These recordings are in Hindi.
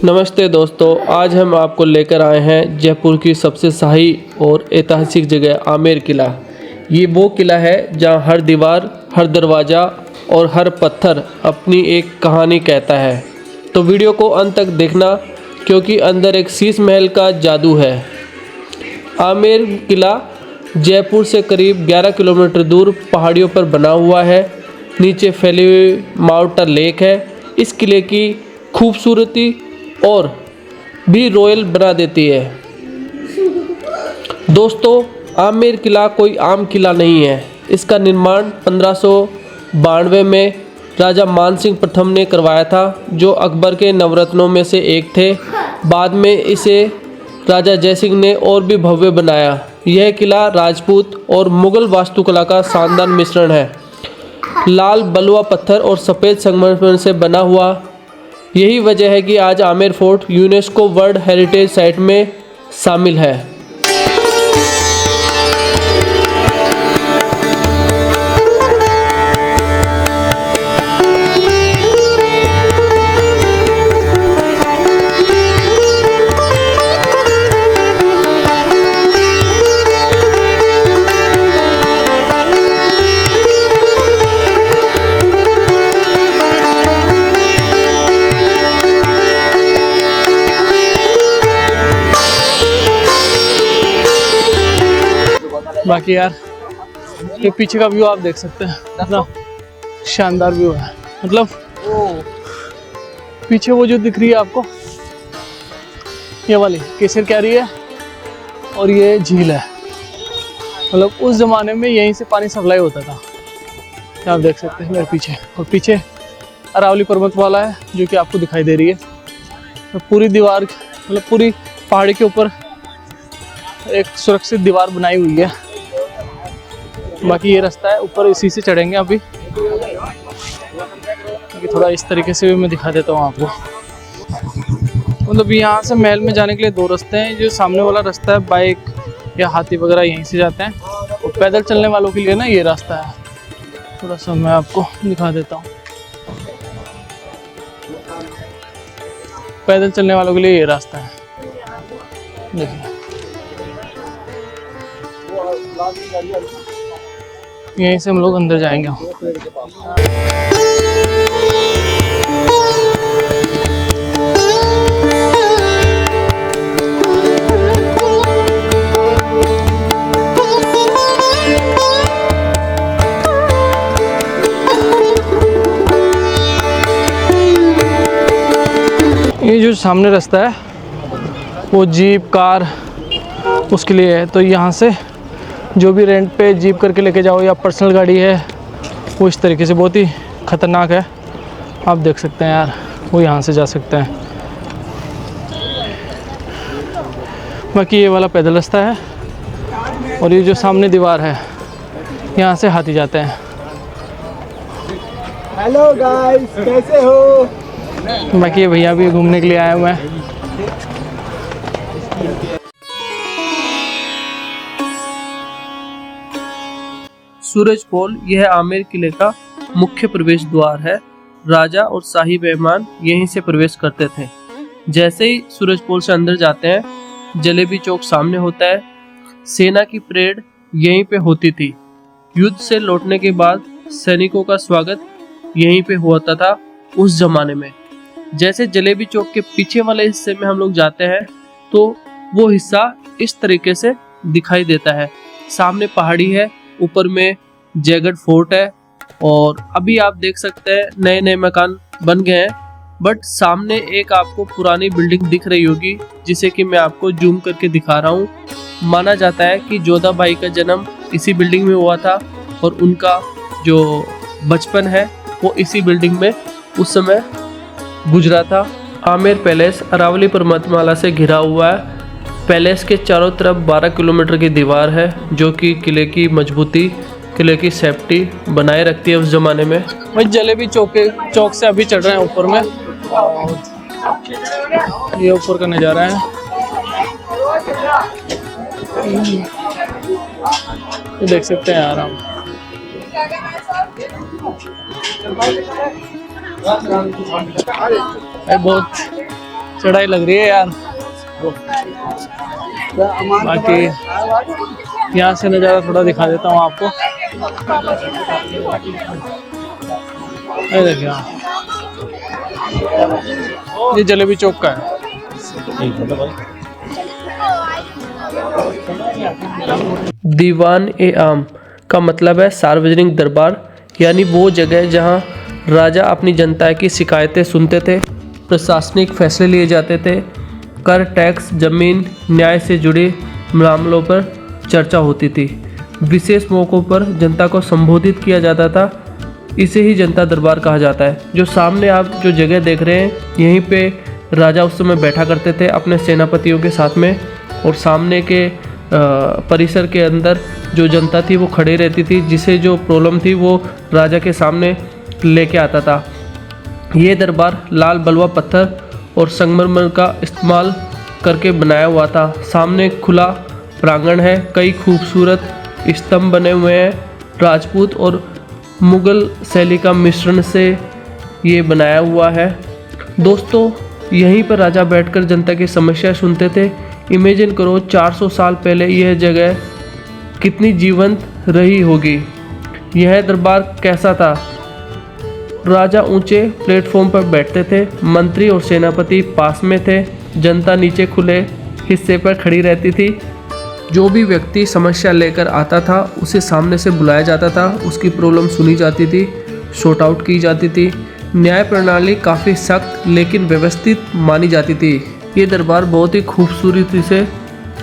नमस्ते दोस्तों, आज हम आपको लेकर आए हैं जयपुर की सबसे शाही और ऐतिहासिक जगह आमेर किला। ये वो किला है जहाँ हर दीवार, हर दरवाज़ा और हर पत्थर अपनी एक कहानी कहता है। तो वीडियो को अंत तक देखना क्योंकि अंदर एक शीश महल का जादू है। आमेर किला जयपुर से करीब 11 किलोमीटर दूर पहाड़ियों पर बना हुआ है। नीचे फैली हुई माउंटेन लेक है। इस किले की खूबसूरती और भी रॉयल बना देती है। दोस्तों, आमेर किला कोई आम किला नहीं है। इसका निर्माण 1592 में राजा मानसिंह प्रथम ने करवाया था, जो अकबर के नवरत्नों में से एक थे। बाद में इसे राजा जयसिंह ने और भी भव्य बनाया। यह किला राजपूत और मुगल वास्तुकला का शानदार मिश्रण है। लाल बलुआ पत्थर और सफ़ेद संगमरमर से बना हुआ। यही वजह है कि आज Amer fort UNESCO world heritage site में शामिल है। बाकी यार ये पीछे का व्यू आप देख सकते हैं, कितना शानदार व्यू है। मतलब पीछे वो जो दिख रही है आपको, ये वाली केसर कैरी है और ये झील है। मतलब उस जमाने में यहीं से पानी सप्लाई होता था। आप देख सकते हैं मेरे पीछे, और पीछे अरावली पर्वतमाला है जो कि आपको दिखाई दे रही है। तो पूरी दीवार, मतलब पूरी पहाड़ी के ऊपर एक सुरक्षित दीवार बनाई हुई है। बाकी ये रास्ता है, ऊपर इसी से चढ़ेंगे अभी। थोड़ा इस तरीके से भी मैं दिखा देता हूँ आपको। मतलब यहाँ से महल में जाने के लिए दो रास्ते हैं। जो सामने वाला रास्ता है, बाइक या हाथी वगैरह यहीं से जाते हैं, और पैदल चलने वालों के लिए ना ये रास्ता है। थोड़ा सा मैं आपको दिखा देता हूँ। पैदल चलने वालों के लिए ये रास्ता है, देखिए। यहीं से हम लोग अंदर जाएंगे। ये जो सामने रास्ता है वो जीप कार उसके लिए है। तो यहाँ से जो भी रेंट पे जीप करके लेके जाओ या पर्सनल गाड़ी है, वो इस तरीके से बहुत ही ख़तरनाक है। आप देख सकते हैं यार, वो यहाँ से जा सकते हैं। बाकी ये वाला पैदल रास्ता है, और ये जो सामने दीवार है, यहाँ से हाथी जाते हैं। हेलो गाइस, कैसे हो? बाकी ये भैया भी घूमने के लिए आए हुए हैं। सूरज पोल यह आमेर किले का मुख्य प्रवेश द्वार है। राजा और शाही मेहमान यहीं से प्रवेश करते थे। जैसे ही सूरज पोल से अंदर जाते हैं, जलेबी चौक सामने होता है। सेना की परेड यहीं पे होती थी। युद्ध से लौटने के बाद सैनिकों का स्वागत यहीं पे होता था उस जमाने में। जैसे जलेबी चौक के पीछे वाले हिस्से में हम लोग जाते हैं, तो वो हिस्सा इस तरीके से दिखाई देता है। सामने पहाड़ी है, ऊपर में जयगढ़ फोर्ट है, और अभी आप देख सकते हैं नए नए मकान बन गए हैं। बट सामने एक आपको पुरानी बिल्डिंग दिख रही होगी, जिसे कि मैं आपको जूम करके दिखा रहा हूँ। माना जाता है कि जोधाबाई का जन्म इसी बिल्डिंग में हुआ था, और उनका जो बचपन है वो इसी बिल्डिंग में उस समय गुजरा था। आमेर पैलेस अरावली पर्वतमाला से घिरा हुआ है। पैलेस के चारों तरफ 12 किलोमीटर की दीवार है, जो कि किले की मजबूती, किले की सेफ्टी बनाए रखती है उस जमाने में। भाई जलेबी चौक से अभी चढ़ रहे हैं ऊपर में। ये ऊपर का नज़ारा है। ये देख सकते हैं यार हम। बहुत चढ़ाई लग रही है यार। बाकी यहाँ से नज़ारा थोड़ा दिखा देता हूँ आपको। ये देखिए, ये जलेबी चौक का है। दीवान ए आम का मतलब है सार्वजनिक दरबार, यानी वो जगह जहां राजा अपनी जनता की शिकायतें सुनते थे, प्रशासनिक फैसले लिए जाते थे, कर, टैक्स, जमीन, न्याय से जुड़े मामलों पर चर्चा होती थी। विशेष मौक़ों पर जनता को संबोधित किया जाता था। इसे ही जनता दरबार कहा जाता है। जो सामने आप जो जगह देख रहे हैं, यहीं पे राजा उस समय बैठा करते थे अपने सेनापतियों के साथ में, और सामने के परिसर के अंदर जो जनता थी वो खड़ी रहती थी, जिसे जो प्रॉब्लम थी वो राजा के सामने लेके आता था। ये दरबार लाल बलुआ पत्थर और संगमरमर का इस्तेमाल करके बनाया हुआ था। सामने खुला प्रांगण है, कई खूबसूरत स्तंभ बने हुए हैं। राजपूत और मुग़ल शैली का मिश्रण से ये बनाया हुआ है। दोस्तों, यहीं पर राजा बैठकर जनता की समस्या सुनते थे। इमेजिन करो 400 साल पहले यह जगह कितनी जीवंत रही होगी। यह दरबार कैसा था? राजा ऊंचे प्लेटफॉर्म पर बैठते थे, मंत्री और सेनापति पास में थे, जनता नीचे खुले हिस्से पर खड़ी रहती थी। जो भी व्यक्ति समस्या लेकर आता था उसे सामने से बुलाया जाता था, उसकी प्रॉब्लम सुनी जाती थी, सॉर्ट आउट की जाती थी। न्याय प्रणाली काफ़ी सख्त लेकिन व्यवस्थित मानी जाती थी। ये दरबार बहुत ही खूबसूरती से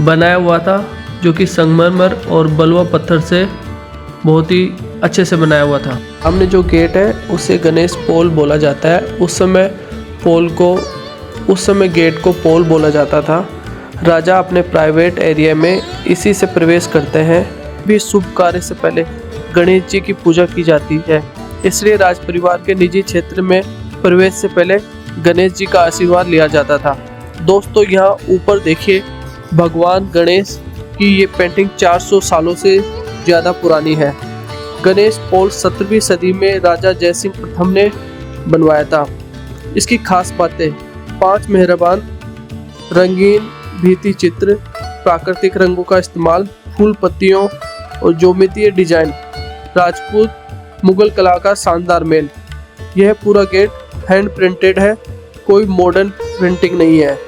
बनाया हुआ था, जो कि संगमरमर और बलुआ पत्थर से बहुत ही अच्छे से बनाया हुआ था। सामने जो गेट है उसे गणेश पोल बोला जाता है। उस समय गेट को पोल बोला जाता था। राजा अपने प्राइवेट एरिया में इसी से प्रवेश करते हैं। भी शुभ कार्य से पहले गणेश जी की पूजा की जाती है, इसलिए राज परिवार के निजी क्षेत्र में प्रवेश से पहले गणेश जी का आशीर्वाद लिया जाता था। दोस्तों, यहाँ ऊपर देखिए, भगवान गणेश की ये पेंटिंग 400 सालों से ज़्यादा पुरानी है। गणेश पोल 17वीं सदी में राजा जयसिंह प्रथम ने बनवाया था। इसकी खास बातें: 5 मेहरबान रंगीन भित्ति चित्र, प्राकृतिक रंगों का इस्तेमाल, फूल पत्तियों और ज्योमेट्रीय डिजाइन, राजपूत मुगल कला का शानदार मेल। यह पूरा गेट हैंड प्रिंटेड है, कोई मॉडर्न प्रिंटिंग नहीं है।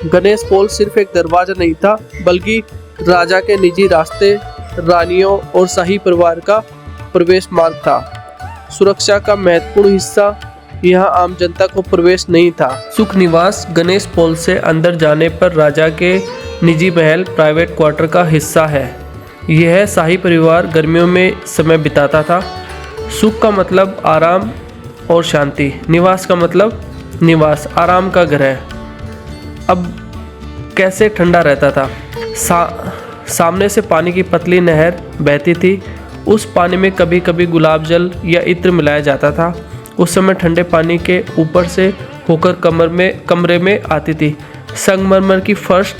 गणेश पोल सिर्फ एक दरवाजा नहीं था, बल्कि राजा के निजी रास्ते, रानियों और शाही परिवार का प्रवेश मार्ग था। सुरक्षा का महत्वपूर्ण हिस्सा, यहाँ आम जनता को प्रवेश नहीं था। सुख निवास गणेश पोल से अंदर जाने पर राजा के निजी महल, प्राइवेट क्वार्टर का हिस्सा है। यह शाही परिवार गर्मियों में समय बिताता था। सुख का मतलब आराम और शांति, निवास का मतलब निवास, आराम का घर है। अब कैसे ठंडा रहता था? सामने से पानी की पतली नहर बहती थी। उस पानी में कभी कभी गुलाब जल या इत्र मिलाया जाता था। उस समय ठंडे पानी के ऊपर से होकर कमरे में आती थी। संगमरमर की फर्श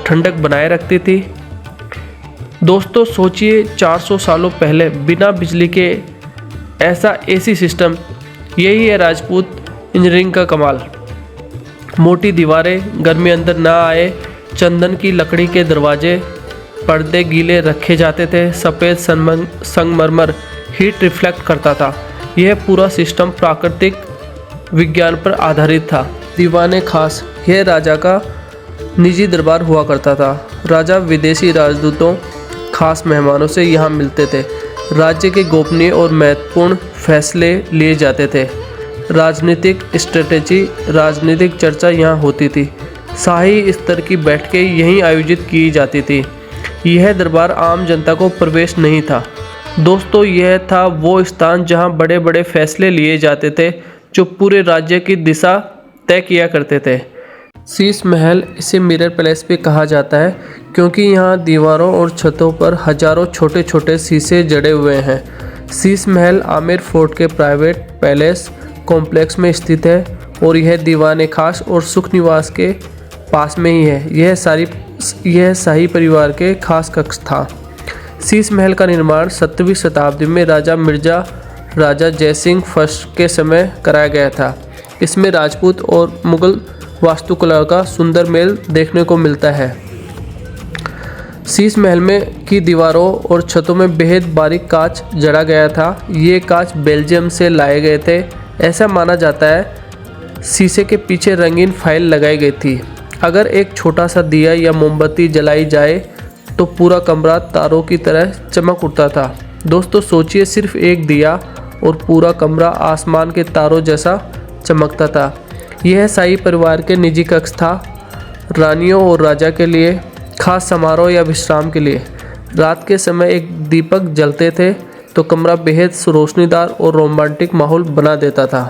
ठंडक बनाए रखती थी। दोस्तों, सोचिए 400 सालों पहले बिना बिजली के ऐसा एसी सिस्टम। यही है राजपूत इंजीनियरिंग का कमाल। मोटी दीवारें, गर्मी अंदर ना आए, चंदन की लकड़ी के दरवाजे, पर्दे गीले रखे जाते थे, सफ़ेद संगमरमर हीट रिफ्लेक्ट करता था। यह पूरा सिस्टम प्राकृतिक विज्ञान पर आधारित था। दीवाने खास, यह राजा का निजी दरबार हुआ करता था। राजा विदेशी राजदूतों, खास मेहमानों से यहाँ मिलते थे। राज्य के गोपनीय और महत्वपूर्ण फैसले लिए जाते थे। राजनीतिक स्ट्रेटेजी, राजनीतिक चर्चा यहाँ होती थी। शाही स्तर की बैठकें यहीं आयोजित की जाती थी। यह दरबार आम जनता को प्रवेश नहीं था। दोस्तों, यह था वो स्थान जहाँ बड़े बड़े फैसले लिए जाते थे, जो पूरे राज्य की दिशा तय किया करते थे। शीश महल, इसे मिरर पैलेस भी कहा जाता है, क्योंकि यहाँ दीवारों और छतों पर हजारों छोटे छोटे शीशे जड़े हुए हैं। शीश महल आमेर फोर्ट के प्राइवेट पैलेस कॉम्प्लेक्स में स्थित है और यह दीवाने खास और सुख निवास के पास में ही है। यह शाही परिवार के खास कक्ष था। शीश महल का निर्माण 17वीं शताब्दी में राजा जयसिंह फर्स्ट के समय कराया गया था। इसमें राजपूत और मुगल वास्तुकला का सुंदर मेल देखने को मिलता है। शीश महल में की दीवारों और छतों में बेहद बारीक कांच जड़ा गया था। ये कांच बेल्जियम से लाए गए थे। ऐसा माना जाता है शीशे के पीछे रंगीन फाइल लगाई गई थी। अगर एक छोटा सा दिया या मोमबत्ती जलाई जाए तो पूरा कमरा तारों की तरह चमक उठता था। दोस्तों सोचिए, सिर्फ एक दिया और पूरा कमरा आसमान के तारों जैसा चमकता था। यह शाही परिवार के निजी कक्ष था, रानियों और राजा के लिए, खास समारोह या विश्राम के लिए। रात के समय एक दीपक जलते थे तो कमरा बेहद रोशनीदार और रोमांटिक माहौल बना देता था।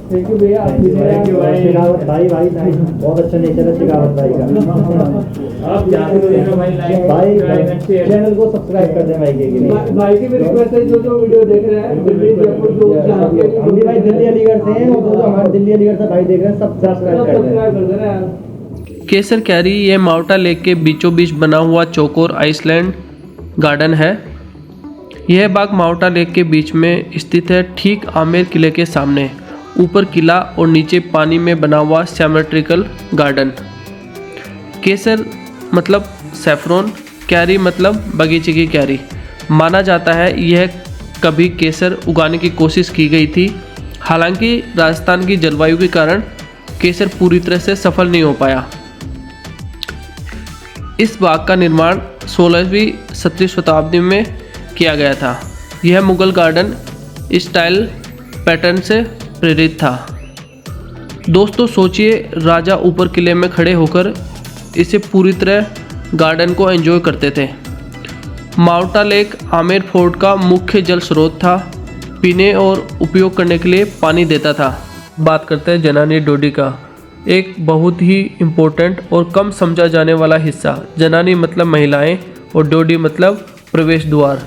थैंक यू भैया, शेखावत भाई बहुत अच्छा नेचर है शेखावत भाई का। आप भाई चैनल को सब्सक्राइब कर दें भाई के। भाई की भी रिक्वेस्ट है, जो वीडियो देख रहे हैं दिल्ली जयपुर हम भी भाई दिल्ली अलीगढ़ से हैं, और जो हमारे दिल्ली अलीगढ़ से भाई देख रहे हैं सब सब्सक्राइब कर दें। केसर कैरी ये माउटा लेक के बीचों बीच बना हुआ चौकोर आइसलैंड गार्डन है। यह बाग माउटा लेक के बीच में स्थित है, ठीक आमेर किले के सामने। ऊपर किला और नीचे पानी में बना हुआ सिमेट्रिकल गार्डन। केसर मतलब सैफरन, कैरी मतलब बगीचे की कैरी। माना जाता है यह कभी केसर उगाने की कोशिश की गई थी। हालांकि राजस्थान की जलवायु के कारण केसर पूरी तरह से सफल नहीं हो पाया। इस बाग का निर्माण 16वीं 17वीं शताब्दी में किया गया था। यह मुगल गार्डन स्टाइल पैटर्न से प्रेरित था। दोस्तों सोचिए, राजा ऊपर किले में खड़े होकर इसे पूरी तरह गार्डन को एंजॉय करते थे। माउटा लेक आमेर फोर्ट का मुख्य जल स्रोत था, पीने और उपयोग करने के लिए पानी देता था। बात करते हैं जनानी डोडी का, एक बहुत ही इम्पोर्टेंट और कम समझा जाने वाला हिस्सा। जनानी मतलब महिलाएं और डोडी मतलब प्रवेश द्वार,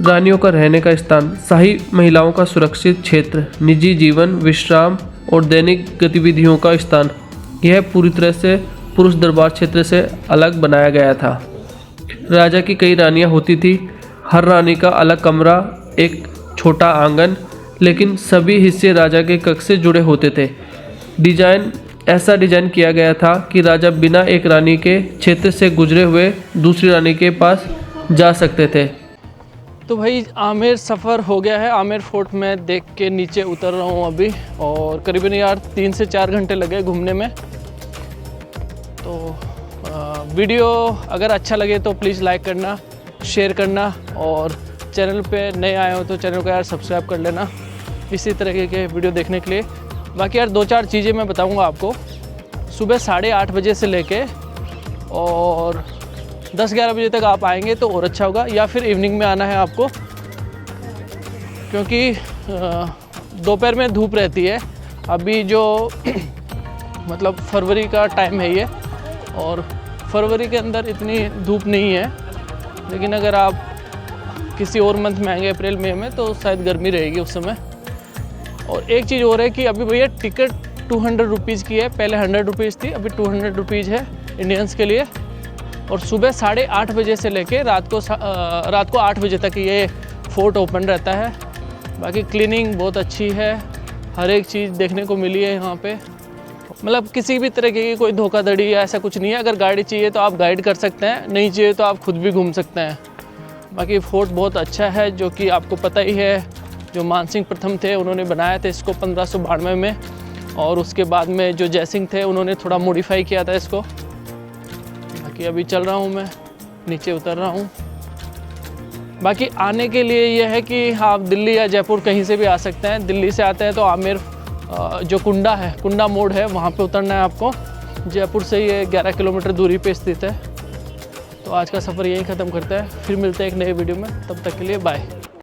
रानियों का रहने का स्थान, शाही महिलाओं का सुरक्षित क्षेत्र, निजी जीवन, विश्राम और दैनिक गतिविधियों का स्थान। यह पूरी तरह से पुरुष दरबार क्षेत्र से अलग बनाया गया था। राजा की कई रानियां होती थी, हर रानी का अलग कमरा, एक छोटा आंगन, लेकिन सभी हिस्से राजा के कक्ष से जुड़े होते थे। ऐसा डिजाइन किया गया था कि राजा बिना एक रानी के क्षेत्र से गुजरे हुए दूसरी रानी के पास जा सकते थे। तो भाई आमेर सफ़र हो गया है। आमेर फोर्ट में देख के नीचे उतर रहा हूँ अभी, और करीबन यार 3 से 4 घंटे लगे घूमने में। तो वीडियो अगर अच्छा लगे तो प्लीज़ लाइक करना, शेयर करना, और चैनल पे नए आए हो तो चैनल को यार सब्सक्राइब कर लेना इसी तरह के वीडियो देखने के लिए। बाकी यार 2-4 चीज़ें मैं बताऊँगा आपको। सुबह 8:30 बजे से लेके और 10-11 बजे तक आप आएंगे तो और अच्छा होगा, या फिर इवनिंग में आना है आपको, क्योंकि दोपहर में धूप रहती है। अभी जो मतलब फरवरी का टाइम है ये, और फरवरी के अंदर इतनी धूप नहीं है, लेकिन अगर आप किसी और मंथ में आएंगे अप्रैल मई में तो शायद गर्मी रहेगी उस समय। और एक चीज़ और है कि अभी भैया टिकट 200 रुपीज़ की है, पहले 100 रुपीज़ थी, अभी 200 रुपीज़ है इंडियंस के लिए। और सुबह 8:30 बजे से लेके रात को 8 बजे तक ये फोर्ट ओपन रहता है। बाकी क्लीनिंग बहुत अच्छी है, हर एक चीज़ देखने को मिली है यहाँ पे। मतलब किसी भी तरह की कोई धोखाधड़ी या ऐसा कुछ नहीं है। अगर गाइड चाहिए तो आप गाइड कर सकते हैं, नहीं चाहिए तो आप खुद भी घूम सकते हैं। बाकी फोर्ट बहुत अच्छा है, जो कि आपको पता ही है, जो मानसिंह प्रथम थे उन्होंने बनाया था इसको 1592 में, और उसके बाद में जो जयसिंह थे उन्होंने थोड़ा मॉडिफाई किया था इसको। बाकी अभी चल रहा हूँ मैं, नीचे उतर रहा हूँ। बाकी आने के लिए यह है कि आप दिल्ली या जयपुर कहीं से भी आ सकते हैं। दिल्ली से आते हैं तो आमेर जो कुंडा मोड़ है वहाँ पे उतरना है आपको, जयपुर से ये 11 किलोमीटर दूरी पे स्थित है। तो आज का सफ़र यहीं ख़त्म करता है, फिर मिलते हैं एक नए वीडियो में, तब तक के लिए बाय।